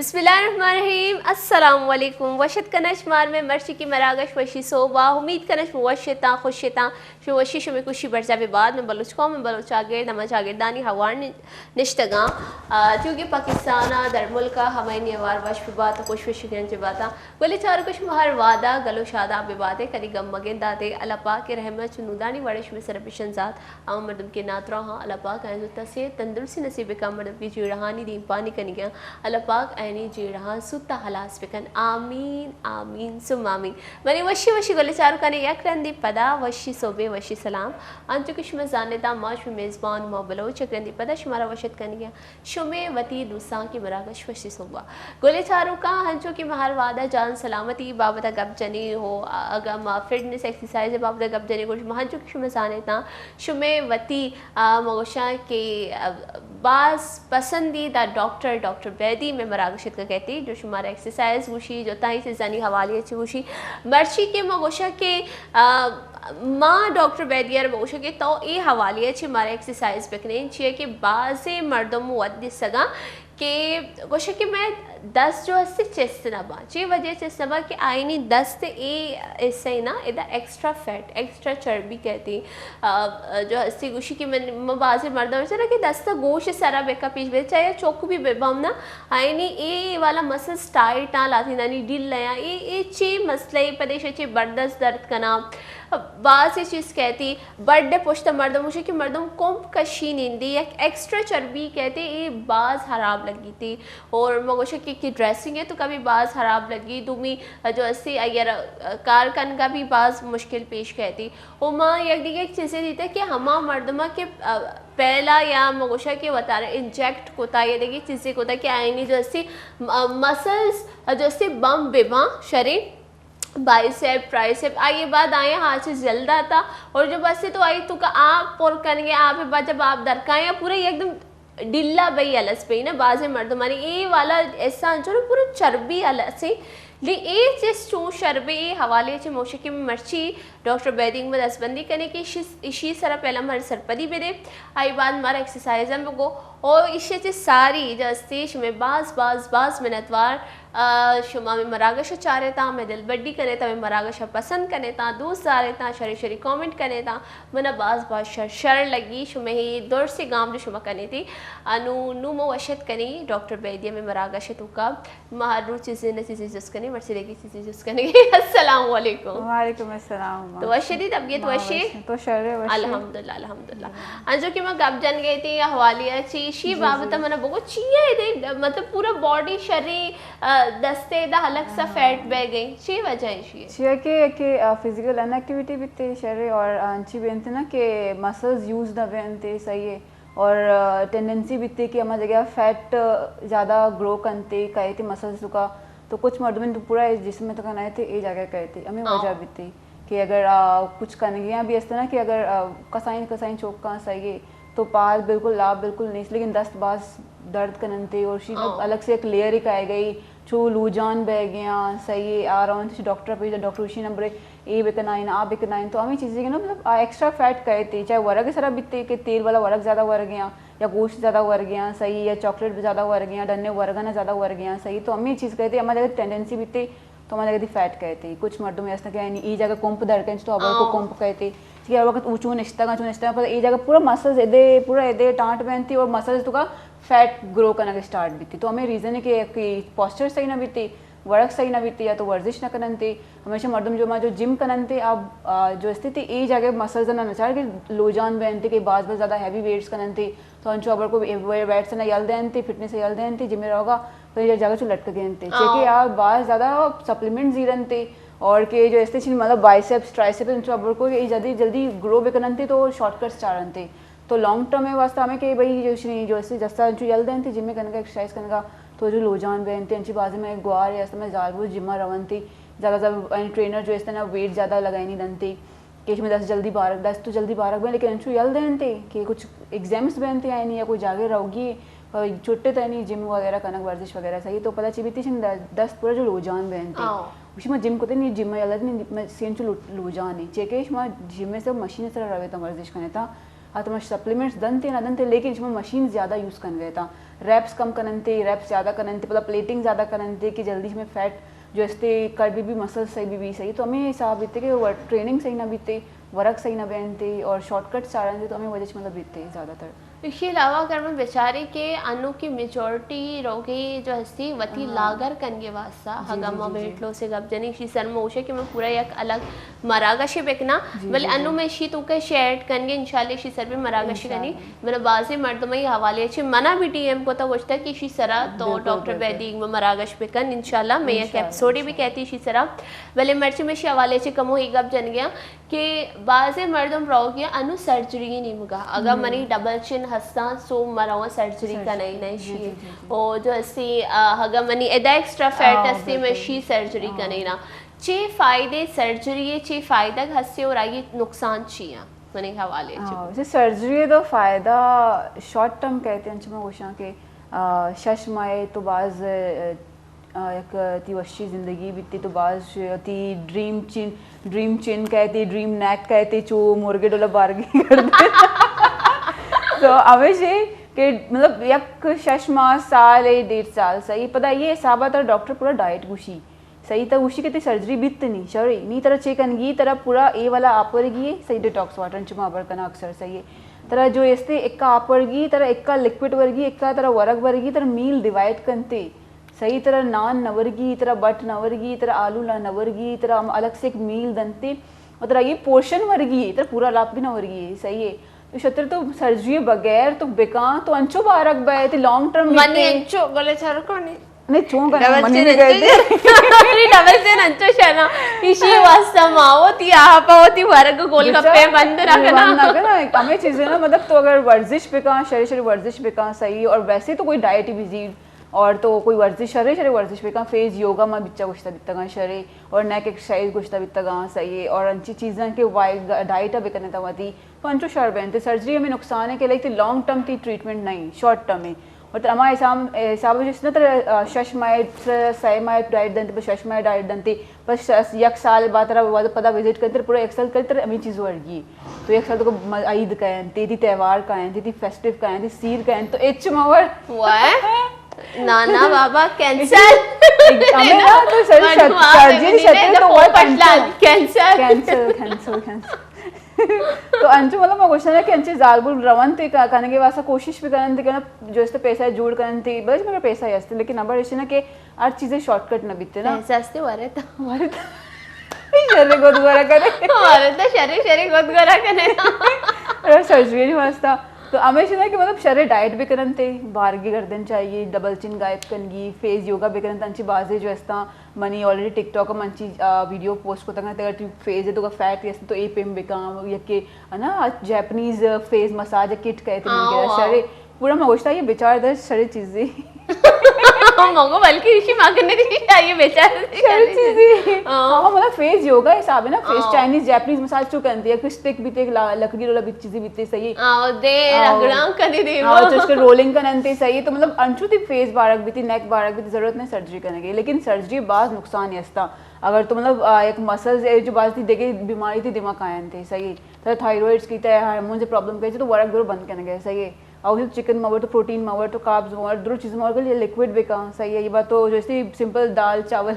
बिस्मिल्लाहिर्रहमानिर्रहीम अस्सलाम वालेकुम वशत कनश मार में मर्ची की मरागश वशी सोबा उम्मीद कनश मुवशता खुशता शो वशी शो में खुशी बरसा बाद में बलूच कौम में बलूच आगिर नमज आगिरदानी हवार निश्तगा क्योंकि पाकिस्तान दर मुल्का हमारी अवार वश बात खुश वशी के बाता बोले चार कुछ महर वादा गलो शादा बेबाते करी गम मगे दाते अल्लाह पाक के रहमत चुनुदानी वड़श में सरपिशन जात आम मर्दम के नातरा हाँ अल्लाह पाक ऐन तसे तंदुरुस्ती नसीब का मर्दम की जीड़हानी दीन पानी कनी गया अल्लाह पाक ऐनी जीड़ा सुत्ता हलास बिकन आमीन आमीन सुम आमीन मनी वशी वशी गोले चारू कने एक रंदी पदा वशी सोबे वशी सलाम अंचु किश में जानेदा माश में मेज़बान मोबलो चक्रंदी पदा शुमारा वशत कनी गया शुमे वती दूसा की मरागश वशी सोबा गोले चारू का हंचो की महर वादा जान सलामती बाबत गब जनी हो अगम फिटनेस एक्सरसाइज बाबत गब जनी कुछ महंचो किश में जानेदा शुमे वती मगोशा के बास पसंदीदा डॉक्टर बैदी में मरागशत का कहती जो शुमारा एक्सरसाइज गुशी जो ताई से जानी हवाली अच्छी गुशी मर्ची के मगोशा के माँ डॉक्टर बैदियर मगोशा के तो ये हवाली अच्छी हमारा एक्सरसाइज बिकने चाहिए कि बाज़े मर्दों मुद्दे सगा कि गोशा कि मैं 10 जो हस्ते चेस्ट नबा ची वजह चेस्ट नबा कि आईनी 10 ते ए इससे ना इधर एक्स्ट्रा फैट एक्स्ट्रा चर्बी कहती जो हस्ती गुशी की मैं बाज़े मर्दों से ना कि 10 तक गोश सारा बेका पीछ बे चाहे चौक भी बेबम ना आईनी ए वाला मसल्स टाइट ना लाती नानी ढील लया ए चे मसले प्रदेश चे बर्दस्त दर्द का नाम बात से चीज़ कहती बर्थडे पुश्ता मर्दम मुझे कि मर्दम कोम कशी नींदी एक एक्स्ट्रा चर्बी कहते ये बाज़ खराब लगी थी और मगोशा की ड्रेसिंग है तो कभी बाज़ खराब लगी तुम्हें जो अस्सी अगर कार कन का भी बाज़ मुश्किल पेश कहती और माँ एक चीज़ें दी थी कि हमा मर्दमा के पहला या मगोशा के बता रहे इंजेक्ट कोता ये देखिए चीज़ें कोता कि आईनी जो अस्सी मसल्स जो अस्सी बम बेबा शरीर बाइसेप ट्राइसेप आइए बाद आए हाथ से जल्द आता और जो बस से तो आई तो का आप और करेंगे आप बाद जब आप दरकाया पूरे एकदम डिल्ला बई अलस पे ना बाजे मर्द हमारी ये वाला ऐसा जो ना पूरा चर्बी अलस से ली ए जिस चू शरबे हवाले से मोशे की मर्ची डॉक्टर बैदिंग में दसबंदी करने की इसी सरा पहला हमारे सरपदी पे दे आई बाद हमारा एक्सरसाइज में को और इसे सारी जस्तीश में बास मिनतवार शुमा में मरागश चारे था मैं दिल बड्डी करे था मैं मरागश पसंद करे था दोस्त आ रहे था शरी कमेंट करे था मना बास शर लगी शुमे ही दौर से गांव जो शुमा करनी थी अनु नुमो वशत करी डॉक्टर बैदिया में मरागश तो का महारू चीज़ें न चीज़ें जिस करनी मर्सी देखी चीज़ें जिस करनी अस्सलाम वालेकुम वालेकुम अस्सलाम तो वशदी तबीयत वशी तो शर्रे वशी अल्हम्दुलिल्लाह अंजो कि मैं गब जन गई थी या हवाली अच्छी शी बाबत मना बहुत चाहिए दे मतलब पूरा बॉडी शरीर दस्ते दा अलग सा फैट बह गई ची वजह है छिया के फिजिकल अनएक्टिविटी भी ते शर्रे और अंची बेनते ना के मसल्स यूज ना बेनते सही है और टेंडेंसी भी ते कि हम जगह फैट ज़्यादा ग्रो करते कहे थे मसल्स का तो कुछ मर्दों में तो पूरा जिसम में तो करना थे ए जगह कहते हमें वजह भी थी कि अगर कुछ कनगियाँ भी ऐसा ना कि अगर कसाइन चौक का सही है तो पाल बिल्कुल लाभ बिल्कुल नहीं लेकिन दस्त बास दर्द करनते और शी अलग से एक लेयर ही कह गई छो लूजान बह गया सही है आ रहा हूँ डॉक्टर पे डॉक्टर उसी नंबर ए बिकनाइन आ बिकनाइन तो हमें चीज़ें ना मतलब एक्स्ट्रा फैट कहते चाहे वर्ग सारा बिकते कि तेल वाला वर्ग ज़्यादा वर्ग गया या गोश्त ज़्यादा वर्ग गया सही या चॉकलेट ज़्यादा वर्ग गया डन्ने वर्गना ज़्यादा वर्ग गया सही तो हमें चीज़ कहते हमारे जगह टेंडेंसी बिकते तो हमारे जगह फैट कहते कुछ मर्दों में ऐसा क्या नहीं ई जगह कोंप दरकन तो अब को कोंप कहते ठीक है वक्त ऊँचू निश्ता पर ये जगह पूरा मसल्स पूरा टाँट पहनती और मसल्स तो का फैट ग्रो करना के स्टार्ट बीती तो हमें रीज़न है कि पॉस्चर सही ना बीती वर्क सही ना बीती या तो वर्जिश ना करनते हमेशा मर्दम जो जिम करनते अब जो स्थिति ए जगह मसल्स ना नचार कि लोजान बहनते कि बाज़ ज़्यादा हैवी वेट्स करनते तो अंचो अबर को वेट्स ना यल देनते फिटनेस यल देनते जिम्मे रहोगा तो ये जगह चो लटक गेनते चेके आप बाज़ ज़्यादा सप्लीमेंट जीरनते और के जो ऐसे चीज मतलब बाइसेप्स ट्राइसेप्स अबर को जल्दी ग्रो भी करनते तो शॉर्टकट्स चाहते तो लॉन्ग टर्म में वास्ता हमें कि भाई जो ऐसे जस्ता जो जल्द हैं जिम में करने का एक्सरसाइज करने का तो जो लोजान बहनते अंची बाजू में गुआर या में जारबूज जिम्मा रवनती ज़्यादा ट्रेनर जो इससे ना वेट ज़्यादा लगाई नहीं दनती कि इसमें 10 तो जल्दी बारक बहन लेकिन अंशु यल देनते कि कुछ एग्जाम्स बहनते आए नहीं या कोई जागे रहोगी छुट्टे तो नहीं जिम वगैरह कनक वर्जिश वगैरह सही तो पता चीबी 10 पूरा जो लोजान बहनते उसी जिम को नहीं जिम यल नहीं सेम चो लोजान है चेके जिम में सब मशीन से रवे तो वर्जिश करने था अतम सप्लीमेंट्स दंते ना दंते लेकिन इसमें मशीन ज़्यादा यूज़ करने था रैप्स कम करनते रैप्स ज़्यादा करनते मतलब प्लेटिंग ज़्यादा करनते कि जल्दी में फैट जो इसते कर भी मसल सही भी सही तो हमें हिसाब बीते कि ट्रेनिंग सही ना बीते वर्क सही ना पहनते और शॉर्टकट्स आ रहे थे तो हमें वजह से मतलब बीते ज़्यादातर इसके अलावा अगर मैं बेचारे के अनु की मेजोरिटी रोगे जो हस्ती वती लागर कनगे वास्ता हगमा वेट लॉस से गप जनी शी सर मोशे कि मैं पूरा एक अलग मरागशे बेकना बल अनु में शी तो के शेयर कनगे इंशाल्लाह शी सर भी मरागशे कनी मेरे बाजे मर्दमई हवाले छे मना भी टीएम को तो वजता कि शी सरा तो डॉक्टर वैदिक में मरागश बेकन इंशाल्लाह मैं एक एपिसोड भी कहती शी सरा भले मर्ची में शी हवाले छे कमो ही गप जन गया कि बाजे मर्दम रोगे अनु सर्जरी नहीं मुगा अगर मनी डबल चिन हस्ता सो मरावा सर्जरी का नहीं शी और जो ऐसी अगर मनी एदा एक्स्ट्रा फैट हस्ती में शी सर्जरी का नहीं ना चे फायदे सर्जरी चे फायदा हस्ते और आगे नुकसान छिया मने हवाले चे सर्जरी तो फायदा शॉर्ट टर्म कहते हैं मैं कोशिश के शशमाए तो बाज एक ती वशी ज़िंदगी बीती तो बाज ती ड्रीम चिन कहते ड्रीम नेक कहते चो मुर्गे डोला बारगी करते तो हमेशा कि मतलब एक 6 माह साल 1.5 साल सही पता ये हिसाब आता डॉक्टर पूरा डाइट गुशी सही तो गुशी कहते सर्जरी बीत नहीं शरी नहीं तरह चेकनगी तरह पूरा ए वाला आपरगी सही डिटॉक्स वाटर चुमा अबर करना अक्सर सही है तरह जो इससे एक आपरगी तरह एक लिक्विड वर्गी एक तरह वर्ग वर्गी तरह मील डिवाइड करते सही तरह नान नवरगी तरह बट नवरगी तरह आलू ला नवरगी तरह अलग से एक मील दंते और तरह ये पोर्शन वर्गी है तरह पूरा लाभ भी नवरगी है सही है तो शत्र तो सर्जरी बगैर तो बेका तो अंचो बारक बाय तो लॉन्ग टर्म मनी अंचो गले छरको नहीं चों का मनी नहीं कहते डबल से अंचो शना इसी वास्ता मावती आपावती वर्ग गोलगप्पे बंद रखना ना करना हमें चीजें ना मतलब तो अगर वर्जिश बेका शरीर वर्जिश बेका सही और वैसे तो कोई डाइट भी और तो कोई वर्जिश शरीर वर्जिश बेका फेज योगा में बिच्चा गुश्ता बित्ता शरीर और नेक एक्सरसाइज गुश्ता बित्ता सही है और अच्छी चीज़ें के वाइड डाइट बेकने तवाती तो अंचो शर बनते सर्जरी हमें नुकसान है कि लाइक लॉन्ग टर्म की ट्रीटमेंट नहीं शॉर्ट टर्म में और हमारे हिसाब जिस तरह 6 माह 6 माह डाइट दंते 6 माह डाइट दंते बस 1 साल बाद तरह पता विजिट करते पूरा 1 साल करते अमी चीज़ वर्गी तो 1 साल तो ईद कहते थी त्यौहार कहते थी फेस्टिव कहते सीर कहते तो एच मवर नाना बाबा कैंसर हमें ना तो सर्जरी शत्र तो वो कैंसर तो अंचु मतलब मैं क्वेश्चन है कि अंचे जालबुल रवन थे करने के वास्ते कोशिश भी करन थे कि जो इससे पैसा जोड़ करन थे बस मेरा पैसा है इससे लेकिन अब ऐसे ना कि हर चीजें शॉर्टकट ना बीते ना पैसा इससे वरत शरीर गोदगोरा करे वरत शरीर गोदगोरा करे सर्जरी नहीं वास्ता तो हमेशा ना कि मतलब शरीर डाइट भी करन थे बारगी गर्दन चाहिए डबल चिन गायब कनगी फेस योगा भी करन तंची बाजे जो ऐसा मनी ऑलरेडी टिकटॉक मंची वीडियो पोस्ट को तंगा तेगर फेस है तो का फैट है तो ए पेम बेकाम या के है ना जापानीज फेस मसाज किट कहते हैं शरीर पूरा मगोश्ता ये बेचारा दर शरीर चीजें मंगो बल्कि इसी मांगने दी चाहिए बेचारे हां मतलब फेस योगा हिसाब है ना फेस चाइनीज जापानीज मसाज चो करती है स्टिक भी ते लकड़ी वाला भी चीजें भी सही हां दे रगड़ा कने दे हां तो उसके रोलिंग करनते सही तो मतलब अंशु दी फेस बारक भी थी नेक बारक भी जरूरत नहीं सर्जरी करने की लेकिन सर्जरी बाज नुकसान है अगर तो मतलब एक मसल्स जो बाज थी देखे बीमारी थी दिमाग आयन थे सही तो थायराइड्स की ते हार्मोन से प्रॉब्लम कहे तो वर्क दरो बंद करने गए सही है और चिकन मावर तो प्रोटीन मावर तो कार्ब्स मावर दो चीज़ मावर ये लिक्विड भी कहाँ सही है ये बात तो जैसे सिंपल दाल चावल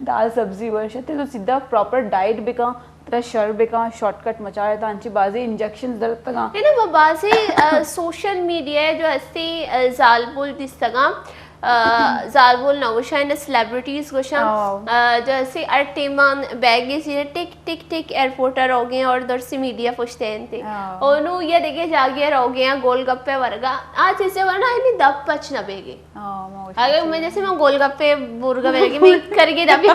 दाल सब्जी वर्ष तो सीधा प्रॉपर डाइट भी कहाँ तरह शर भी कहाँ शॉर्टकट मचा रहा था अंची बाजी इंजेक्शन दर्द तक है ना वो बाजी सोशल मीडिया जो ऐसी जालबुल दिस तक जालबुल नवशाइन सेलिब्रिटीज गोशम जैसे अर्टेमान बैगेज ये टिक टिक टिक एयरपोर्टर हो गए और उधर से मीडिया पूछते हैं थे और नो ये देखे जागे हो गए गोलगप्पे वर्गा आज इसे वरना इन्हें दब पच न बेगे अगर मैं जैसे मैं गोलगप्पे बुर्गा बेगे मैं करके दबी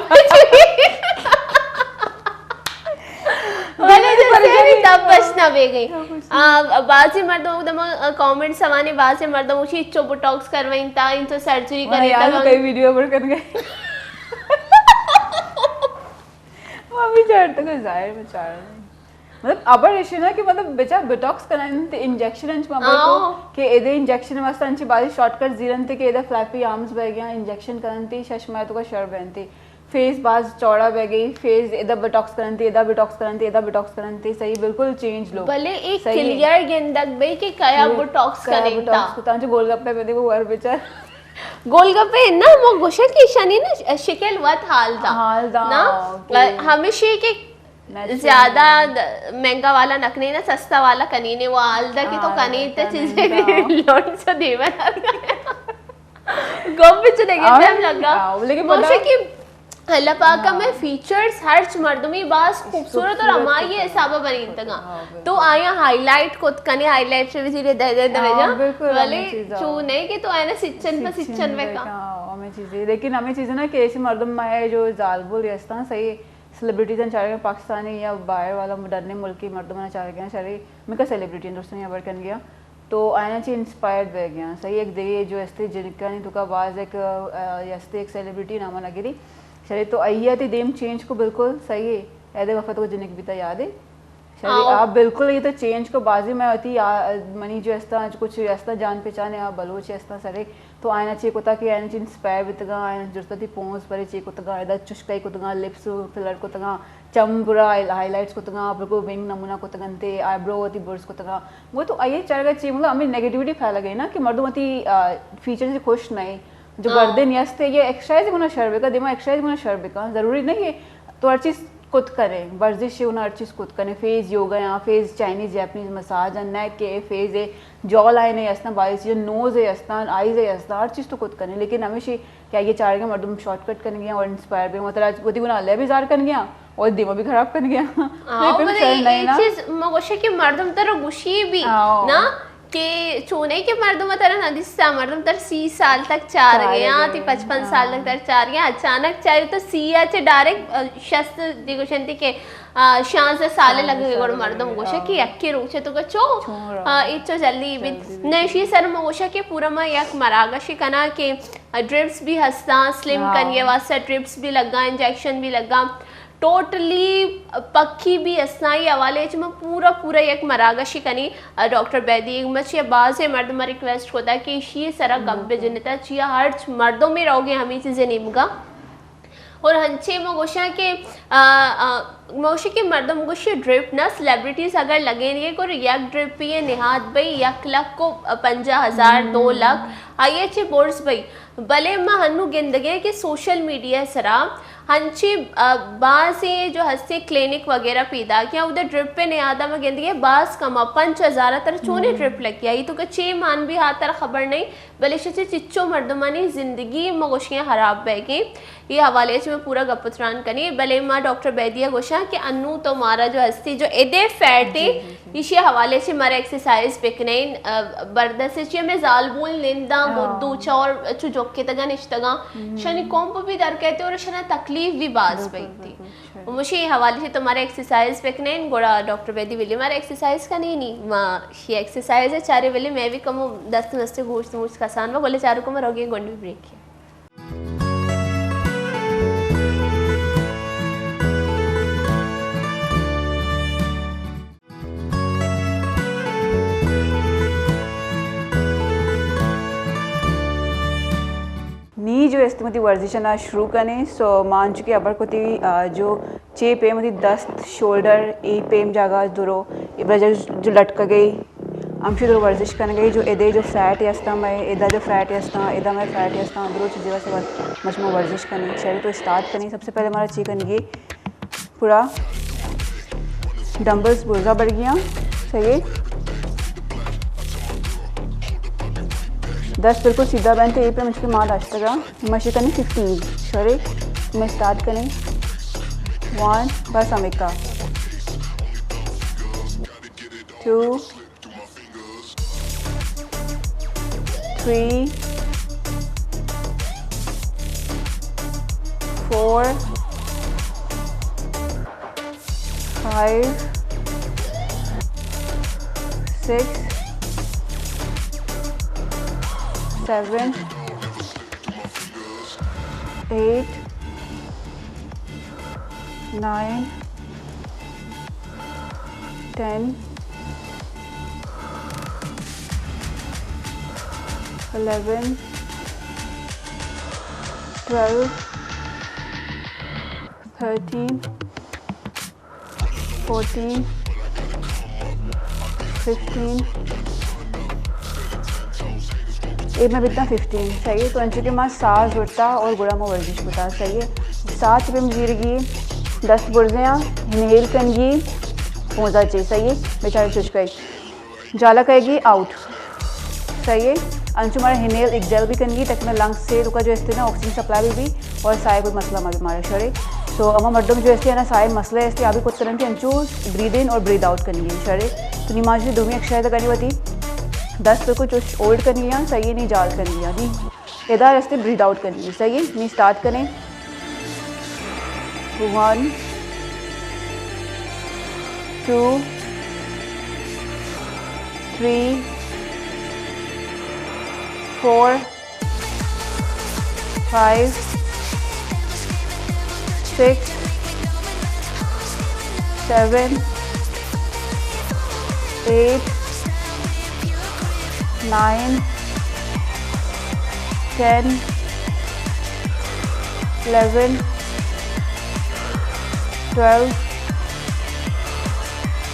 मैंने जैसे तब बचना बे गई बाजी मर्दों दम कमेंट सवाने बाजी मर्दों उसी चो बोटॉक्स करवाइन ता इन तो सर्जरी करे ता कई वीडियो पर कर गए वो भी चढ़ तो कोई जाहिर बेचारा मतलब अबर इशू ना कि मतलब बेचा बोटॉक्स कराने ते इंजेक्शन अंच में को कि एदे इंजेक्शन वास्ते अंची बाजी शॉर्टकट जीरन ते कि एदा फ्लैपी आर्म्स बह गया इंजेक्शन करन ते शशमा तो का शर बनते फेस बाज चौड़ा बह गई, फेस इधर बिटॉक्स करंती सही बिल्कुल चेंज लो भले एक क्लियर गिंदक बे कि कया बोटॉक्स करेंता तांचे गोलगप्पे पे देखो वर बेचार गोलगप्पे ना मो गोशा की शनी ना शिकल वत हाल दा ना हमेशा के ज्यादा महंगा वाला नकने ना सस्ता वाला कनीने वो हाल दा कि तो कनी ते चीजें लोड से देवन गप बिच लगे टाइम लगा लेकिन गोशा की अल्लाह पाक का में फीचर्स हर मर्दमी बास खूबसूरत और अमाई है हिसाबा बनी तगा तो आया हाईलाइट को कने हाईलाइट से विजिले दे जा वाले चू नहीं कि तो आया ना सिचन पे सिचन में का हमें चीजें लेकिन हमें चीजें ना कि ऐसे मर्दम में जो जालबुल यस्ता सही सेलिब्रिटीज ने चाहे पाकिस्तानी या बाहर वाला डरने मुल्क की मर्दम ने चाहे गया सारे मैं का सेलिब्रिटी दोस्तों यहाँ पर कर गया तो आयना ची इंस्पायर्ड बह गया सही एक दे जो ऐसे जिनका नहीं तुका बाज एक यस्ते एक सेलिब्रिटी नामा लगी शरी तो अय्या थी देम चेंज को बिल्कुल सही है ऐदे वफत को जिनक भी याद है शरी आप बिल्कुल ये तो चेंज को बाजी में होती मनी जो ऐसा कुछ ऐसा जान पहचाने आप बलोच ऐसा सरे तो आयना चे कोता कि आयना ची इंस्पायर बितगा आयना जुड़ता थी पोंस परे चे कोतगा ऐदा चुस्काई कोतगा लिप्स फिलर कोतगा चम पूरा हाईलाइट्स कोतगा बिल्कुल विंग नमूना कोतगंते आईब्रो होती बुर्स कोतगा वो तो आइए चढ़ चे मतलब हमें नेगेटिविटी फैला गई ना कि मर्दों फीचर से खुश नहीं जो गर्दन यस्ते ये एक्सरसाइज गुना शर्बे का दिमाग एक्सरसाइज गुना शर्बे का जरूरी नहीं है तो हर चीज़ खुद करें वर्जिश है हर चीज़ खुद करें फेस योगा या फेस चाइनीज जैपनीज मसाज नेक के फेस है जॉ लाइन है यस्ता बाईस चीज़ नोज है यस्ता आईज है यस्ता हर चीज़ तो खुद करें लेकिन हमेशा क्या ये चाह रहे मर्दम शॉर्टकट कर गया और इंस्पायर भी मतलब वो गुना अल्लाह भी जार कर गया और दिमाग भी खराब कर गया मर्दम तरह गुशी भी ना कि चूने के मर्दों में तरह नदिस्ता मर्दों तर 30 साल तक चार गया ती 55 साल तक तर चार गया अचानक चाहे तो सिया चे डायरेक्ट शस्त्र दिगोशंती के शान से साले लगे गोड़ मर्दों गोशा की अक्के रूचे तो कचो इच्छो जल्दी भी नशी सर मोशा के पूरा में एक मरागशी कना के ड्रिप्स भी हंसता स्लिम कनिए वास्ते ड्रिप्स भी लगा इंजेक्शन भी लगा टोटली पक्की भी असनाई हवाले में पूरा एक मरागशी कनी डॉक्टर बैदी मच्छी बाज मर्द में रिक्वेस्ट होता है कि शी सरा गब्बे जिनता चिया हर मर्दों में रहोगे हमें चीज़ें निमगा और हंचे मोशा के मोशे के मर्दम गोशी ड्रिप ना सेलिब्रिटीज अगर लगे नहीं को यक ड्रिप भी ये निहात भाई 1 लाख को 50,000 2 लाख आइए चे बोर्ड्स भाई भले माँ हनु गिंदगे के सोशल मीडिया सरा हंची बास से जो हंसे क्लिनिक वगैरह पीदा क्या उधर ड्रिप पे नहीं आता मैं गिंदगी बास कमा 5,000 तर चोने ड्रिप लग आई तो कच्चे मान भी हाथ तर खबर नहीं भले शे चिच्चो मर्दमानी जिंदगी मगोशियाँ खराब बह गई ये हवाले से मैं पूरा गपुत्रान करी भले माँ डॉक्टर बैदिया गोशा कि अनु तो मारा जो हस्ती जो एदे फैट है इसी हवाले से मारा एक्सरसाइज पिकने बर्दस से मैं जालबुल निंदा गुद्दू चौर चुजोके तगा निश्तगा शनि कोंप भी दर कहते और शना तकलीफ भी बाज पई थी मुझे हवाले से तुम्हारे एक्सरसाइज पिकने गोड़ा डॉक्टर बैदी विली मारा एक्सरसाइज का नहीं माँ ये एक्सरसाइज है चारे विली मैं भी कम 10 घूस कसान में बोले चारों को मैं रोगी गोंड भी ब्रेक किया नी जो इस्तेमती वर्जिश ना शुरू करें सो मान चुके अबर को जो चे पे मती दस्त शोल्डर ए पेम जागा दुरो इबरा जो लटक गई हमशे दुरो वर्जिश करने गई जो एदे जो फैट यस्ता मैं एदा जो फैट यस्ता एदा मैं फैट यस्ता दुरो चीज़ें से मजमू वर्जिश करनी चलिए तो स्टार्ट करें सबसे पहले हमारा चे करेंगे पूरा डम्बल्स बुर्जा बढ़ गया सही 10 बिल्कुल सीधा बनते ये पे मुझे मार आश्तगा मशी करें 15 सॉरी मैं स्टार्ट करें 1 बस अमेरिका 2 3 4 5 6 7 8 9 10 11 12 13, 14, 15, एक में बितना 15 सही है। तो अंचु के मां साज जुड़ता और गुड़ा में वर्जिश होता सही है। 7 पे जीरगी 10 बुर्जियाँ इनहेल कनगी पहुँचा चाहिए सही है। बेचारे चुच गई जाला कहेगी आउट सही है। अंशु हमारा हिनेल एक्सेल भी करेंगी ताकि मैं लंग्स से रुका जो इससे ना ऑक्सीजन सप्लाई भी और साय कोई मसला हमारे शरे। सो अम्मा मर्दों जो इससे है ना साय मसला है इसलिए अभी कुछ तरह की अंशु ब्रीद इन और ब्रीद आउट करेंगी शरे। तो निमाज भी दोनों एक्सरसाइज करनी होती 10 पे कुछ ओल्ड करनी है सही है नहीं जाल करनी है नहीं इधर रास्ते ब्रीद आउट करनी है सही है। नहीं स्टार्ट करें 1 2 3 4 5 6 7 8 9 10 11 12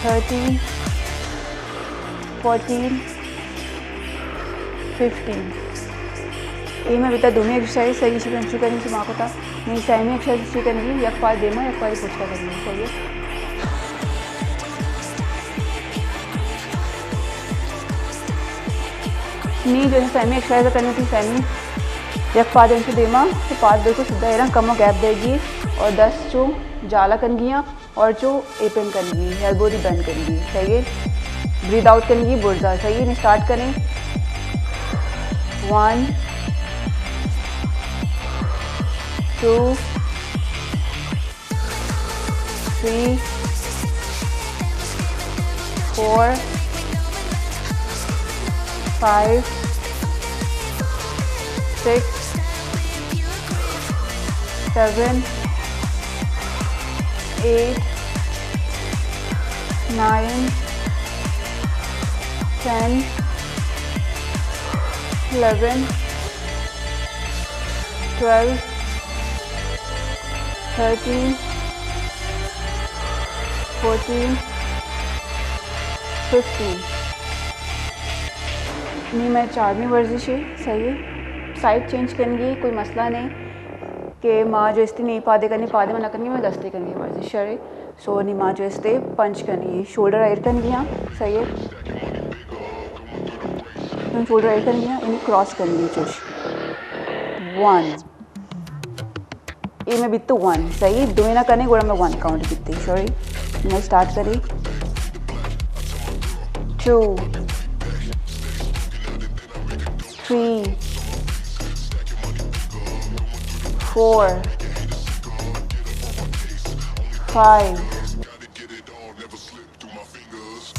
13 14 15 ये मैं बता दोनों एक्सरसाइज सही से कंचू करने से माँ को था नहीं टाइम में एक्सरसाइज करनी एक पार देमा एक पार पुछता करनी सही है। नहीं जो सैमी एक्सरसाइज करनी थी सैमी एक पार दिन से देमा तो पार बिल्कुल सीधा है ना कम गैप देगी और 10 जो जाला कनगियाँ और जो एपन कनगी एल्बो दी बेंड कनगी सही है। ब्रीद आउट करेंगी बुर्जा सही है। स्टार्ट करें 1 2 3 4 5 6 7 8 9 10 11 12 13 14 15 नहीं मैं 4वीं वर्जिश है सही है। साइड चेंज करेंगी कोई मसला नहीं कि माँ जो इसते नहीं पादे करनी पादे में ना करनी मैं दस्ते करनी वर्जिश है। सो नहीं माँ जो इसते पंच करनी शोल्डर राइट करनी यहाँ सही है। शोल्डर राइट करनी है इन्हें क्रॉस करनी चुश 1 ये मैं बित्तू 1 सही दो ना करने गोड़ा मैं 1 काउंट बित्ती सॉरी। मैं स्टार्ट करी 2 3 4 5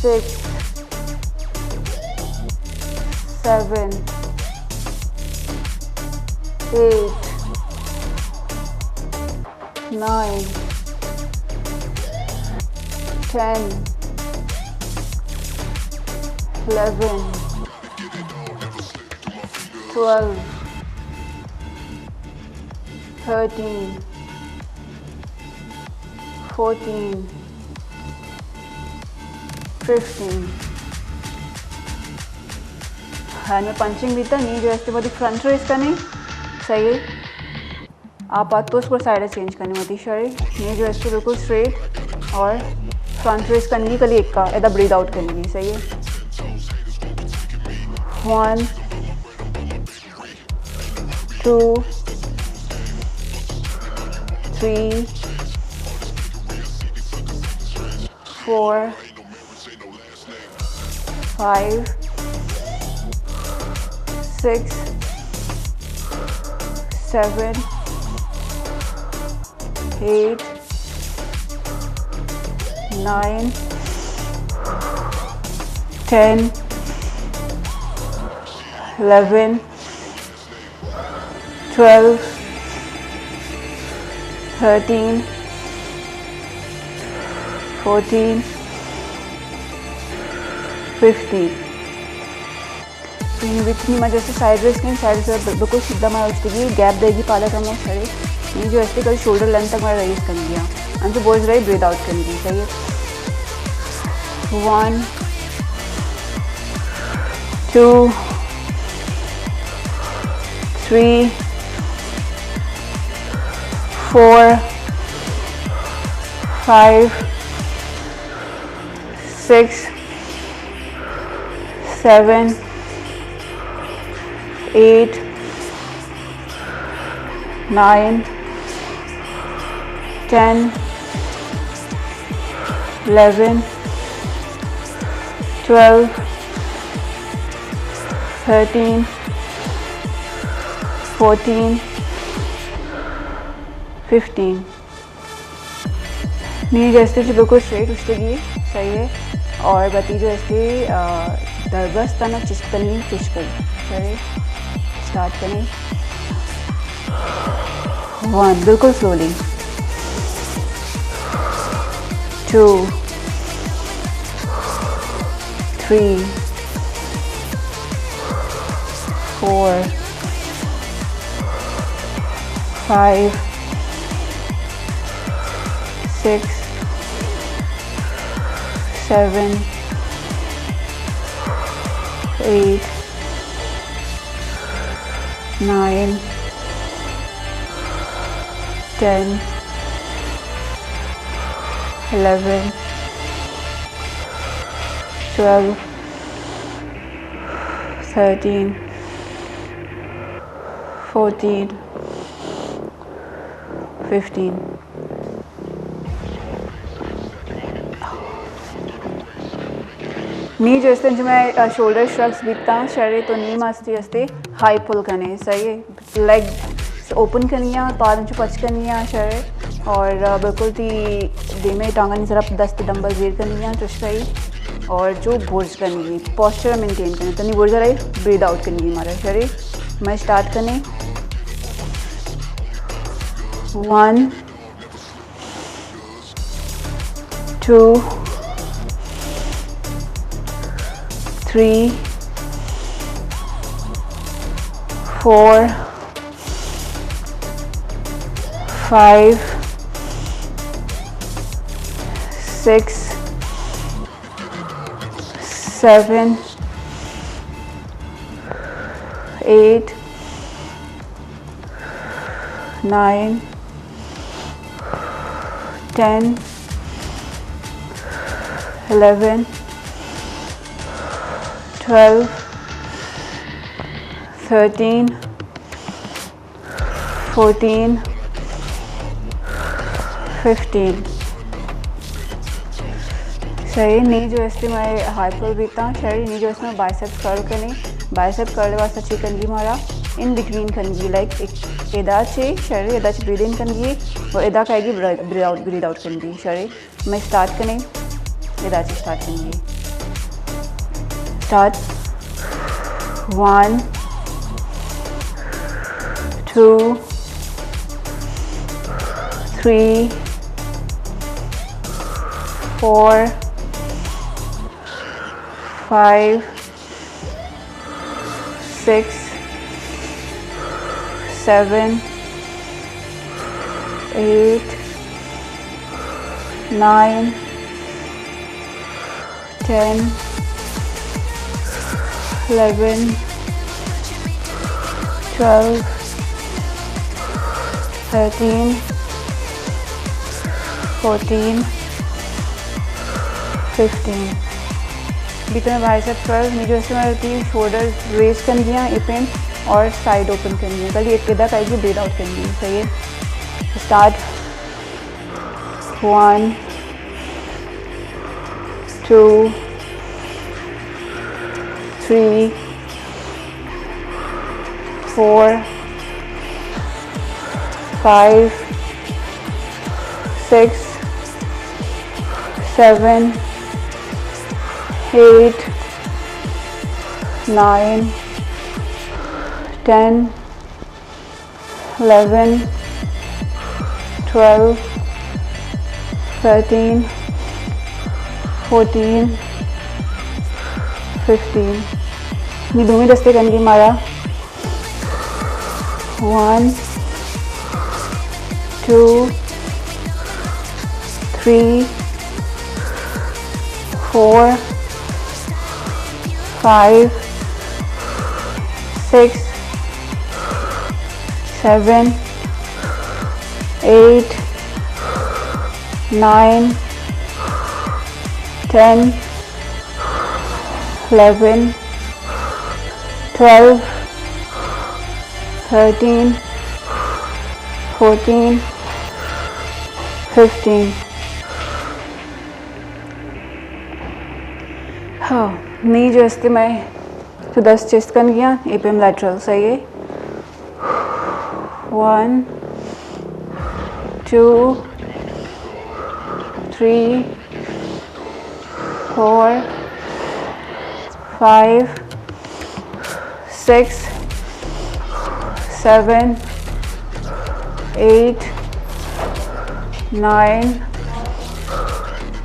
6 7 8 9 10 11 12 13 14 15 हाँ मैं पंचिंग भी था नहीं जो ऐसे बहुत फ्रंट रेस करनी सही है। आप तो उस पर साइड चेंज करनी होती शरीर नहीं जो ऐसे बिल्कुल स्ट्रेट और फ्रंट रेस करनी कल एक का ऐसा ब्रीद आउट करनी सही है। 1 2 3 4 5 6 7 8 9 10 11 12 13 14 15 विथ नहीं मैं जैसे साइड रेस कहीं साइड से बिल्कुल सीधा मैं उसकी गैप देगी पाला करना सारे नी जो ऐसे कल शोल्डर लेंथ तक मैं रेज कर दिया अंत बोझ रही ब्रीथ आउट कर दी सही है 1 2 3 4 5 6 7 8 9 10 11 12 13 14 15 नी जैसे बिल्कुल स्ट्रेट उठेगी सही है और बती जो ऐसे दरबस तना चिस्कनी चुस्कल सही स्टार्ट करें 1 बिल्कुल स्लोली 2 3 4 5 6 7 8 9 10 11 12 13 14 15 नी जो इससे जो मैं शोल्डर श्रग्स बीतता शरीर तो नी मास्ती हस्ते हाई पुल करने सही है लेग ओपन करनी है पाद जो पच करनी है शरीर और बिल्कुल थी धीमे टांगनी जरा 10 डंबल वेट करनी है चुस्काई और जो बुर्ज करनी है पॉस्चर मेंटेन करनी तो नहीं बुर्ज रही ब्रीद आउट करनी है हमारा शरीर मैं स्टार्ट करने 1 2 3 4 5 6 7 8 9 10 11 12 13 14 15 सही नी जो इससे मैं हाई पुल बीता शरीर नी जो इसमें बाइसेप कर्ल करनी बाइसेप कर्ल वास्ते अच्छी करनी मारा इन बिटवीन करनी लाइक एक एदा चे शरीर एदा चे ब्रीद इन करनी वो एदा कहेगी ब्रीद आउट करनी शरीर मैं स्टार्ट करने एदा चे स्टार्ट करनी स्टार्ट 1 2 3 4 5 6 7 8 9 10 11 12 13 14 15 बीच में बाइसेप कर्ल मुझे इसमें रहती है शोल्डर रेज करनी है इपेन और साइड ओपन करनी है कल एक इधर करेगी ब्रीद आउट करनी है सही है स्टार्ट 1 2 3 4 5 6 7 8 9 10 11 12 13 14 15 मी दोन्ही रस्ते कणगी मारा 1 2 3 4 5 6 7 8 9 10 11 12 13 14 15 हाँ नी जो इसके मैं तो 10 चेस्ट कर गया एपीएम लैटरल सही है 1 2 3 4 5 6 7 8 9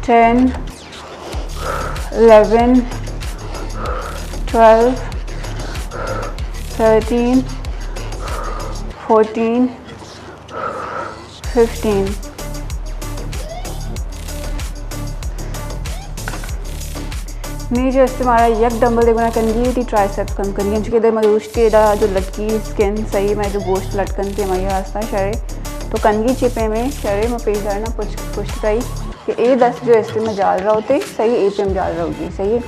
10 11 12 13 14 15 नी जो हमारा यक डंबल देखना कनगी थी ट्राइसेप्स कम करनी है इधर मरूष्टी जो लटकी स्किन सही मैं जो गोश्त लटकन थी हमारी रास्ता शरे तो कनगी चिपे में शरे में पेश ना पुष्ट कई कि ए 10 जो इस्ते में जाल रहा होते सही ए पे में जाल रहा होगी सही है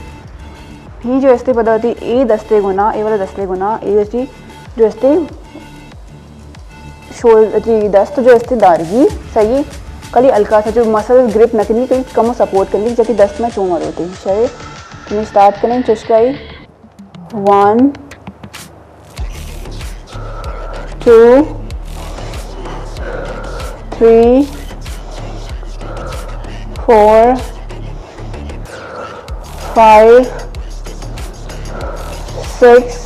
ही जो इस्ते पता होती ए 10 गुना ए वाला 10 गुना ए जैसी जो इस्ते शोल जी 10 तो जो इस्ते दारगी सही है कल हल्का सा जो मसल ग्रिप नकली कहीं कम सपोर्ट कर ली जबकि 10 में चूमर होती शरे तुम्हें स्टार्ट करें चुस्काई 1 2 3 4 5 6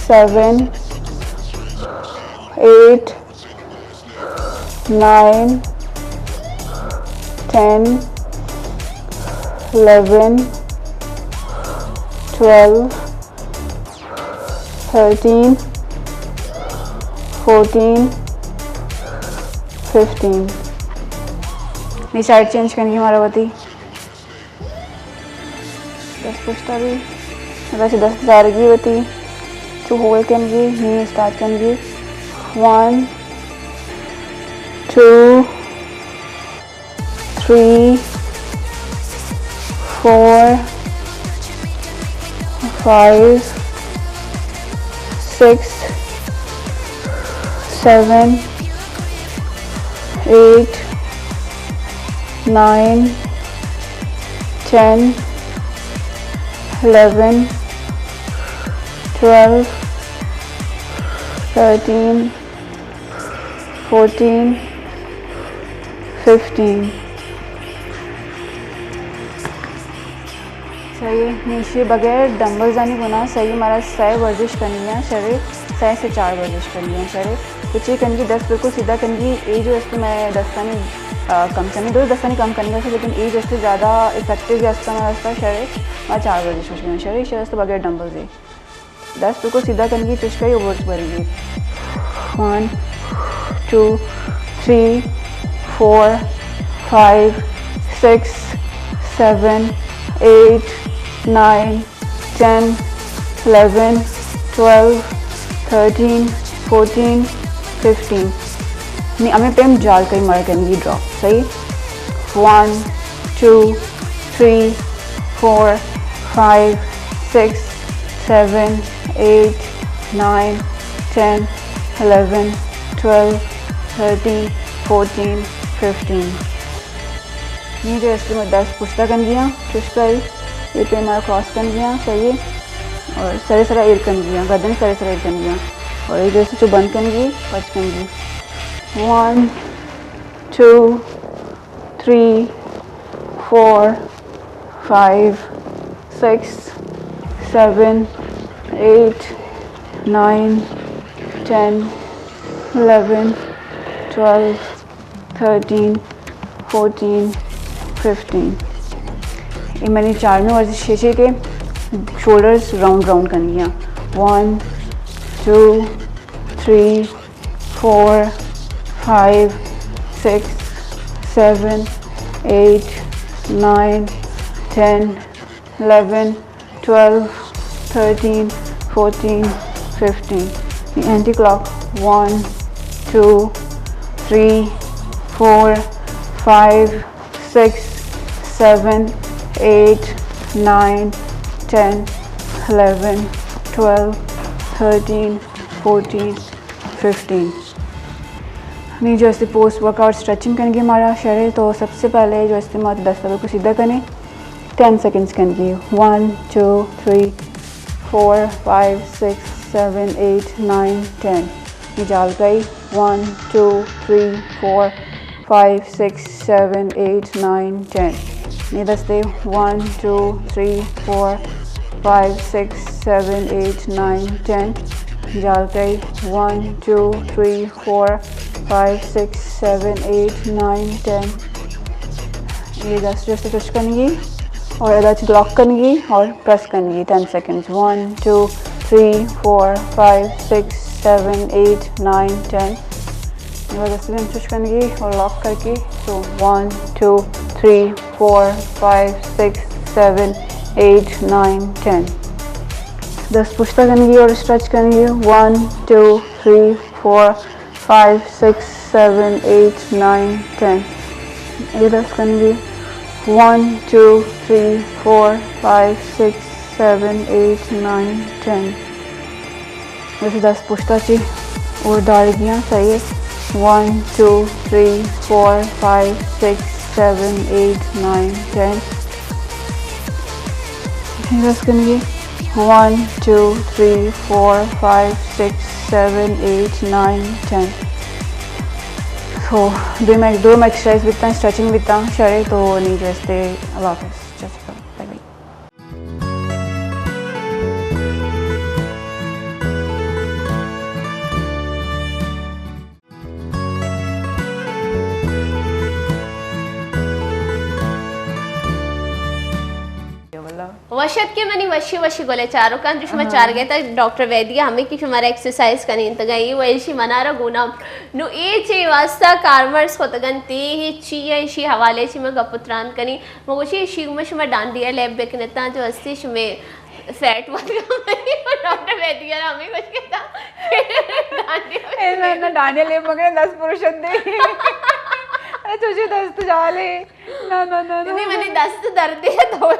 7 8 9 10 11 12 13 14 15 नहीं साइड चेंज करनी हमारा होती 10 पुछता भी वैसे 10 जारगी होती तो होल करेंगी नहीं स्टार्ट करेंगी 1 2 3 4 5 6 7 8 9 10 11 12 13 14 15 सही है नीचे बगैर डंबल्स नहीं बना सही हमारा 6 वर्जिश करनी है शरीर 6 से 4 वर्जिश करनी है शरीर कुछ कनगी 10 बिल्कुल सीधा कनगी ए जो इसको मैं 10 का नहीं कम करनी 2 10 का नहीं कम करनी है लेकिन ए जो इससे ज़्यादा इफेक्टिव रास्ता मेरा रास्ता शरीर मैं 4 वर्जिश हो शरीर शरीर तो बगैर डंबल्स है 10 बिल्कुल सीधा कनगी चुस्का ही ओवर्स भरेंगी 1 2 3 4 5 6 7 8 9 10 11 12 13 14 15 नहीं हमें पेम जाल कहीं मार करेंगी ड्रॉप सही 1 2 3 4 5 6 7 8 9 10 11 12 13 14 15 ये जो इसमें मैं 10 पुश्ता कर दिया चुस्का ये पे हमारा क्रॉस कर दिया सही है और सरे सरा एयर कर दिया गर्दन सरे सरा एयर कर दिया और ये जैसे जो बंद करेंगी पच करेंगी 1 2 3 4 5 6 7 8 9 10 11 12 13 14 15 ये मैंने 4 में वर्जिश 6 के शोल्डर्स राउंड राउंड करनी है 1 2 3 4 5 6 7 8 9 10 11 12 13 14 15 the anti-clock 1 2 3 4 5 6 7 8 9 10 11 12 13 14 15 नहीं जो ऐसे पोस्ट वर्कआउट स्ट्रेचिंग करेंगे हमारा शरीर। तो सबसे पहले जो इस्तेमाल 10 को सीधा करें 10 सेकेंड्स करेंगे 1 2 3 4 5 6 7 8 9 10 निजाल गई 1 2 3 4 5 6 7 8 9 10 नहीं दस्ते 1 2 3 4 5 6 7 8 9 10 निजाल गई 1 2 3 4 5 6 7 8 9 10 ये 10 जैसे टच करेंगी और अदाच लॉक करेंगी और प्रेस करेंगी 10 सेकेंड्स 1 2 3 4 5 6 7 8 9 10 ये 10 सेकेंड टच करेंगी और लॉक करके तो 1 2 3 4 5 6 7 8 9 10 10 पुश्ता करेंगी और स्ट्रेच करेंगी 1 2 3 4 5 6 7 8 9 10 ये 10 करेंगी 1 2 3 4 5 6 7 8 9 10 वैसे 10 पुश्ता चाहिए और दाड़ियाँ सही है 1 2 3 4 5 6 7 8 9 10 10 करेंगे 1 2 3 4 5 6 7 8 9 10 तो दो मैं एक्सरसाइज बिता स्ट्रेचिंग बिता शरीर तो नहीं जैसे अल्लाह हाफ़िज़ बाय बाय। वशत के मनी वशी वशी गोले चारों का जुष्मा चार गए तक डॉक्टर वैदिया हमें कि हमारा एक्सरसाइज करने इंत गई वो ऐसी मनारा गुना नु ए चे वास्ता कार्मर्स को तगन ते ही ची ऐसी हवाले ची में गपुत्रान कनी मगोशी शिगम शुमा डांडिया लैब बेकनेता जो अस्ती शुमे फैट मत डॉक्टर वैदिया हमें कुछ कहता डांडिया ना डांडिया ले मगर 10 पुरुष दे तुझे 10 तो जाले ना ना ना नहीं मैंने 10 तो दर्द है दो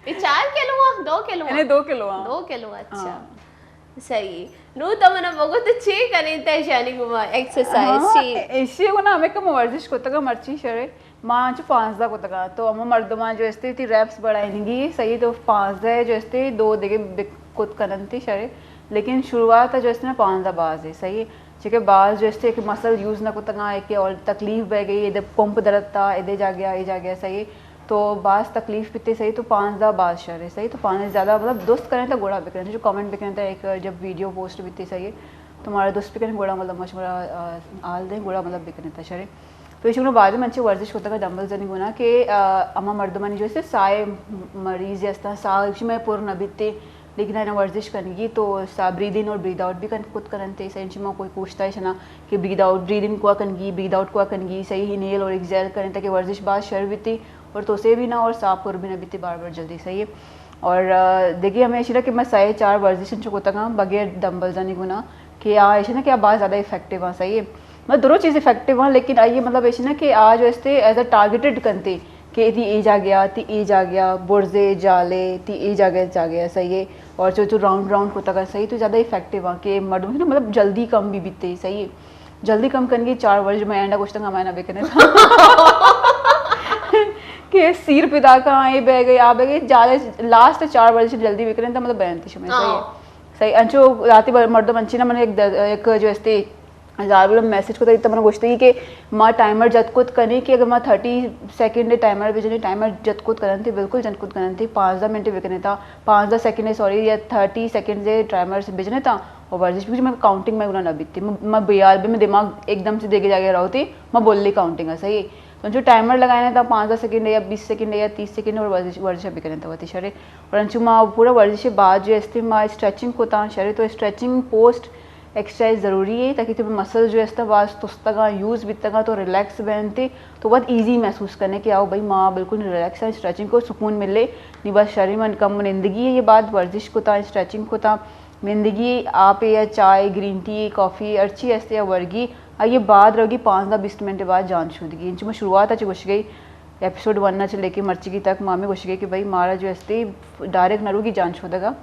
ये 4 किलो 2 किलो 2 किलो 2 किलो अच्छा सही नो तो मना बगो तो चे कने ते शानी गुमा एक्सरसाइज ची एशी को ना हमें कम वर्जिश को तक मर्ची शरे मां जो 5 दा को तक तो हम मर्दमा जो इस्ते थी रैप्स बढ़ाएंगी सही तो 5 दा जो इस्ते 2 देगे कुत करनती शरे लेकिन शुरुआत जो इसने 5 दा बाज है सही ठीक है बाज जो इससे एक मसल यूज़ ना को तंगा है कि और तकलीफ बह गई इधर पंप दर्द था इधर जा गया ये जा गया सही तो बाज तकलीफ पिते सही तो 5 दा बाज शर है सही तो 5 ज़्यादा मतलब दोस्त करें तो गोड़ा भी करें जो कमेंट भी करें था एक जब वीडियो पोस्ट बीती सही है तो हमारे दोस्त भी करें गोड़ा मतलब मशवरा आल दें गोड़ा मतलब भी करें था शरे तो इस बाद में अच्छी वर्जिश होता है डंबल जनी गुना कि अम्मा मर्दमानी जो है साय मरीज जैसा सा में पूर्ण बीते लेकिन है ना वर्जिश करेंगी तो ब्रीद इन और ब्रीद आउट भी खुद करते सही में कोई पूछता है ना कि ब्रीद आउट ब्रीद इन कुआ करेंगी ब्रीद आउट कुआ करेंगी सही ही नेल और एक्सेल करें ताकि वर्जिश बाद शर बीती और तो से भी ना और साफ और भी ना बीती बार बार जल्दी सही है और देखिए हमें ऐसी ना कि मैं सही 4 वर्जिश होता हाँ बगैर डंबल जाने गुना कि ऐसे ना कि आप बहुत ज़्यादा इफेक्टिव हाँ सही है मतलब दोनों चीज़ इफेक्टिव हाँ लेकिन आइए मतलब ऐसे ना कि आज ऐसे एज अ टारगेटेड करते कि ती एज आ गया ती एज आ गया बुर्जे जाले ती एज आ गया सही है और जो राउंड राउंड होता कर सही तो ज़्यादा इफेक्टिव हाँ कि मर्दों से ना मतलब जल्दी कम भी बीते सही है जल्दी कम करने 4 वर्ष में एंडा कुछ तक हमारे बेकने कि सिर पिता का ये बह गए आ बह गए ज़्यादा लास्ट 4 वर्ष जल्दी बिकने था मतलब बयानती समय सही है सही अंचो राती मर्दों मंची ना मैंने एक जो ऐसे ज़्यादा मैसेज को तो मैंने पूछते कि माँ टाइमर जतकुत करनी कि अगर माँ 30 सेकंड टाइमर भेजनी टाइमर जतकुत करन थी बिल्कुल जतकुत करन थी 5 मिनट बिकने था 5 सेकंड सॉरी या 30 सेकंड से टाइमर से भेजने था और वर्जिश क्योंकि मैं काउंटिंग में उन्हें ना बीती मैं बयाल भी मैं दिमाग एकदम से देखे जाके रहा थी मैं बोल ली काउंटिंग है सही तो जो टाइमर लगाना था 5 सेकंड या 20 सेकंड या 30 सेकंड और वर्जिश बिकने था वही शरीर और अंशु माँ पूरा वर्जिश बाद जो इस्ते माँ स्ट्रेचिंग को था शरीर तो स्ट्रेचिंग पोस्ट एक्सरसाइज ज़रूरी है ताकि तुम्हें मसल जो है वाज तुस्तगा यूज़ बितगा तो रिलैक्स बनते तो बहुत ईजी महसूस करने कि आओ भाई माँ बिल्कुल रिलैक्स है स्ट्रेचिंग को सुकून मिले नहीं बस शरीर में कम निंदगी है ये बात वर्जिश को था स्ट्रेचिंग को था निंदगी आप या चाय ग्रीन टी कॉफ़ी अच्छी ऐसे या वर्गी ये बाद रहोगी 5-20 मिनट बाद जान छूदगी इंच में शुरुआत अच्छी घुस गई एपिसोड 1 से लेके मर्ची की तक माँ में घुस गई कि भाई मारा जो ऐसे डायरेक्ट नरूगी जान छूदेगा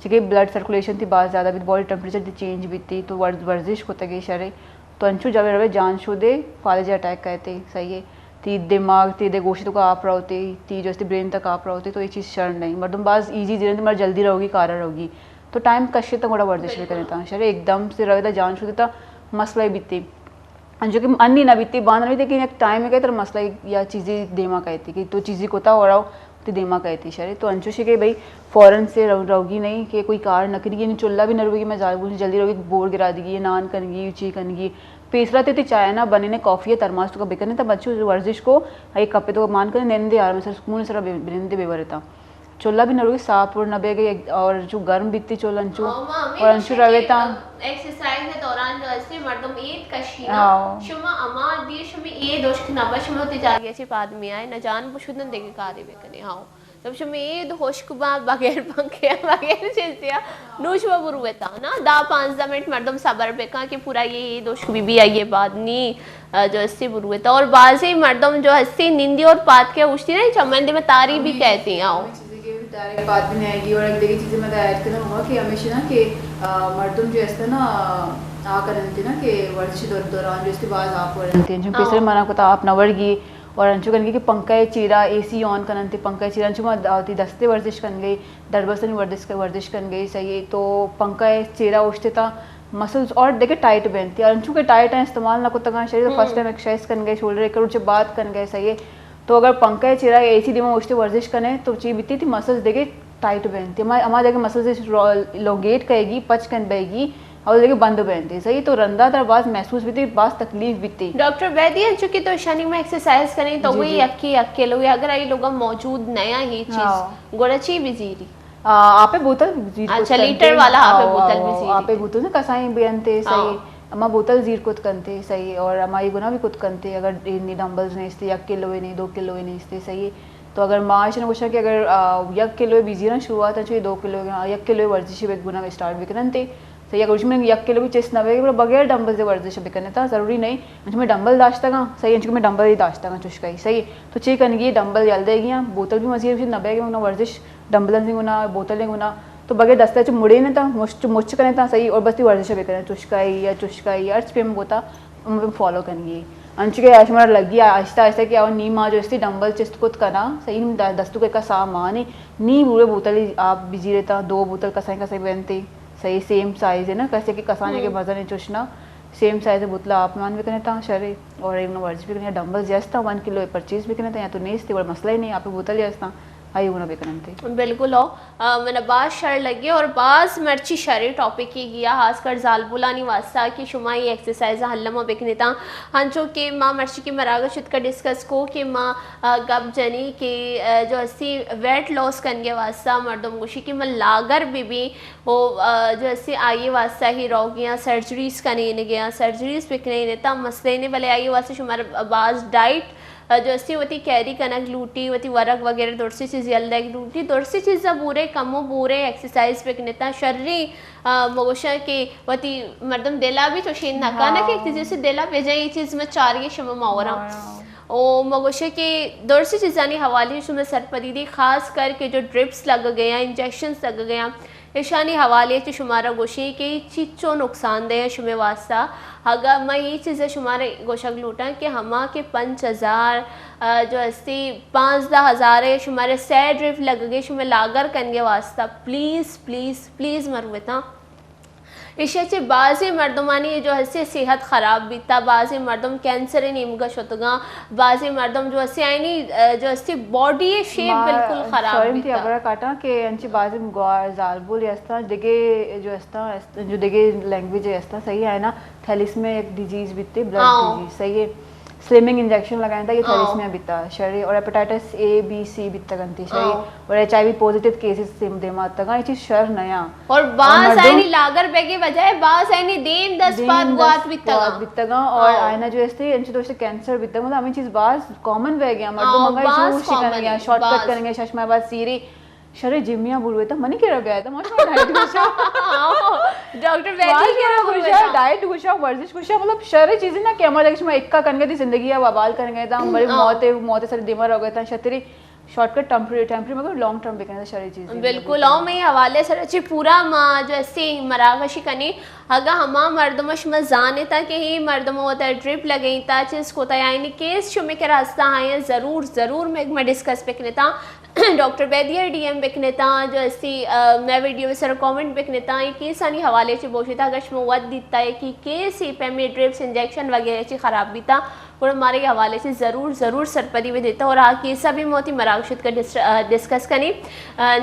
ठीक है ब्लड सर्कुलेशन थी बहुत ज़्यादा भी बॉडी टेम्परेचर थी चेंज भी थी तो वर्जिश होता गई शरीर तो अंशु जब रवे जान छूदे फालज अटैक कहते सही है ती दिमाग ती गोशी तो आप रहा होते ती जो ब्रेन तक आप रहा होते तो ये चीज़ शरण नहीं मर्दम बाज ईजी जीने मर जल्दी रहोगी कारा रहोगी तो टाइम कश्य तक थोड़ा वर्जिश भी करें था शरीर एकदम से रहे था जान छूदे था मसला ही बीती जो कि अन्य ना बीती बांध रही लेकिन एक टाइम में कहते मसला या चीज़ें देमा कहती कि तो चीज़ें कोता हो रहा हो तो देमा कहती शरीर तो अंशु से के भाई फ़ौरन से रहोगी नहीं कि कोई कार न करेगी नहीं चुल्ला भी न रहोगी मैं जल्दी रहोगी बोर गिरा देगी नान करेंगी ची करेंगी पेसरा ते चाय ना बने ने कॉफ़ी या थर्मास तो बेकने था बच्चों वर्जिश को एक कपे तो मान कर नेंदे यार मैं सर सुकून सर बिंदे बेवर रहता चोला भी न रोगी साफ और नबे गई और जो गर्म बीती चोल अंशु और अंशु रवे था एक्सरसाइज के दौरान जो ऐसे मर्दम ईद कशीना शुमा अमा दिए शुमे ये दोस्त नबा शुमा होते जागे अच्छे आदमी आए न जान पुछुदन देके का दे बेकने हां तब शुमे ये होशकुबा बगैर पंखे बगैर चेसिया नूशवा बुरुवेता ना दा 5 मिनट मर्दम सबर बेका कि पूरा ये दोस्त बीबी आई ये बाद नी जो अस्सी बुरुवेता और बाजी मर्दम जो हस्सी निंदी और पात के उछती नहीं चमंदे में तारी भी कहती हैं आओ डायरेक्ट बात भी नहीं आएगी और एक देखिए चीज़ें मैं ऐड करना होगा कि हमेशा ना कि मर्दम जो है ना आ करते ना कि वर्ष दौरान जो इसके बाद आप करते हैं जो पिछले मना को तो आप नवरगी और अंशु करेंगे कि पंखा चीरा एसी ऑन करते पंखा चीरा अंशु में आती दस्ते वर्जिश कर गई दरबसन वर्जिश कर गई सही तो पंखा चीरा उछते था मसल्स और देखे टाइट बनती है अंशु के टाइट है इस्तेमाल ना को तक शरीर फर्स्ट टाइम एक्सरसाइज कर गए शोल्डर एक से बात कर गए सही है तो अगर पंखा चिरा एसी दिमा उछते वर्जिश करें तो चीज बीती थी मसल्स देखे टाइट बनती हमारे जगह मसल्स लोगेट कहेगी पच कर बहेगी और देखिए बंद पहनते सही तो रंदा तर बात महसूस भी थी बात तकलीफ भी थी डॉक्टर वैद्य चूंकि तो शनि में एक्सरसाइज करें तो वही अक्के लोग अगर आई लोग मौजूद नया ही चीज गोड़ची भी जीरी आपे बोतल अच्छा लीटर वाला आपे बोतल भी जीरी आपे बोतल ना कसाई बेनते सही अम्मा बोतल जीर कुछ करते सही और अम्मा ये गुना भी कुछ करते अगर इतनी डंबल्स नहीं इसते 1 किलो नहीं 2 किलो नहीं इसते सही तो अगर मार्च ने पूछा कि अगर 1 किलो बिजी ना शुरुआत है 2 किलो 1 किलो वर्जिश एक गुना स्टार्ट भी करते सही अगर उसमें 1 किलो भी चेस्ट नवे बगैर डंबल से वर्जिश भी करने था ज़रूरी नहीं मैं डंबल दाश्ता का सही अंच में डंबल ही दाश्ता का चुशका ही सही तो चेक करेंगे डंबल जल देगी बोतल भी मजीद नबे गुना वर्जिश डंबल से गुना बोतलें गुना तो बगैर दस्ता मुड़े नहीं था मुझ करें था सही और बस वर्जिश भी करें चुशकाई अर्च पे में होता फॉलो करेंगे अंश के आज हमारा लगी आहिस्ता आहिस्ता कि नी माँ जो इससे डंबल चेस्ट कुछ करा सही दस्तु का सामान नी पूरे बोतल आप बिजी रहता 2 बोतल कसाई पहनते सही सेम साइज है ना कैसे कि कसाने के मजा नहीं चुशना सेम साइज बोतला आप मान भी करने था शरीर और एक वर्जिश भी करने डंबल जैसा 1 किलो परचेज भी करने था या तो नहीं इससे मसला ही नहीं आप बोतल जैसा आई होना भी करते बिल्कुल हो मैंने बात शर लगी और बाज मर्ची शरीर टॉपिक की गया खासकर जालबुलानी वास्ता की शुमाई एक्सरसाइज हल्लमा बिकनेता हंचो के माँ मर्ची की मरागा शुद्ध का डिस्कस को कि माँ गप जनी के जो अस्सी वेट लॉस करने वास्ता मर्दम गुशी की मैं लागर भी वो जो अस्सी आइए वास्ता ही रह गया सर्जरीज करने गया सर्जरीज बिकने नेता मसले ने भले आइए वास्ते शुमार बाज डाइट जो अस्सी वती कैरी कनक लूटी वती वरक वगैरह दोरसी चीज़ यल्दा लूटी दोरसी चीज़ बुरे कमो बुरे एक्सरसाइज पे कनेता शर्री मोगोशा के वती मर्दम देला भी चोशीन नका ना कि चीज़ से देला पे जाए ये चीज़ में चार ये शम मावरा ओ मगोशे के दोरसी चीज़ानी हवाले शुमे सरपदीदी खास करके जो ड्रिप्स लग गया इंजेक्शंस लग गया ईशानी हवाले से शुमारा गोशी के चीचो नुकसानदेह शुमे वास्ता अगर मैं ये चीज़ें शुमारे गोशक लूटा कि हमा के 5000 जो अस्सी 5-10,000 है शुमारे सैड ड्रिप लग गए शुमे लागर कनगे वास्ता प्लीज़ प्लीज़ प्लीज़ मरवेता इशे बाज़ी मर्दमानी जो हसे सेहत ख़राब बीता बाज़ी मर्दम कैंसर नीमगश होतगा बाज़ी मर्दम जो हसे आईनी जो हसे बॉडी शेप बिल्कुल ख़राब बीता अबरा काटा के अंची बाज़ी जालबुल यस्ता देगे जो यस्ता जो देगे लैंग्वेज यस्ता सही है ना थैलिस में एक डिजीज बीते ब्लड डिजीज सही है स्लिमिंग इंजेक्शन लगाया था ये आओ। थैलेसीमिया बिता शरी और हेपेटाइटिस ए बी सी बिता गंती शरी आओ। और एचआईवी पॉजिटिव केसेस सिम देमा तगा ये चीज शर नया और बास मर्दों- आईनी लागर बेगे बजाय बास आईनी देम 10 पात गुआत बितगा बितगा और आओ। आयना जो है इनसे दोस्त कैंसर बितगा मतलब हमें चीज बास कॉमन रह गया मर्दों आओ, मंगा बास इशू शिकन common गया है, शॉर्टकट बास। करेंगे चश्माबाद सीरी शरे जिमिया बुलवे तो मनी के गया था माशा डाइट गुशा डॉक्टर वैदी के रो गुशा डाइट गुशा वर्जिश गुशा मतलब शरे चीजें ना कि हमारे देश में इक्का करने की जिंदगी है बवाल करने का बड़ी मौतें सारे दिमाग हो गए था शतरी शॉर्टकट टेम्परेरी मगर लॉन्ग टर्म भी करना शरी चीजें बिल्कुल और मैं हवाले सर अच्छी पूरा माँ जो ऐसे मरागशी कनी अगर हमा मर्दमश में जाने था कि ही मर्दमो होता है ड्रिप लगई था चीज को था यानी केस शुमे के रास्ता आए जरूर मैं डिस्कस पे था डॉक्टर बैदियर डीएम बेकनेता जो ऐसी मैं वीडियो में सर कमेंट बेकनेता ये केस आनी हवाले से बोशिता गश में वद दिता है कि केस ही पे में ड्रिप्स इंजेक्शन वगैरह ची खराब भी था और हमारे हवाले से ज़रूर सरपदी में देता और आ केसा भी मोती मरागशत का डिस्कस करें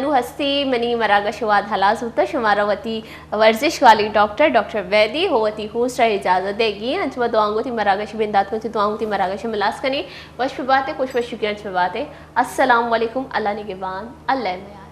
नु हस्ती मनी मरागशवाद हलास होता शुमारावती वर्जिश वाली डॉक्टर वैदी होती होस्ट रही इजाज़त देगी अंचवा दुआंगो थी मरागश बिंदात को दुआंगो थी मरागश मिलास करें वश पे बात है कुछ वश शुक्रिया पे बात है अस्सलाम वालेकुम अल्लाह निगहबान अल्लाह मयार।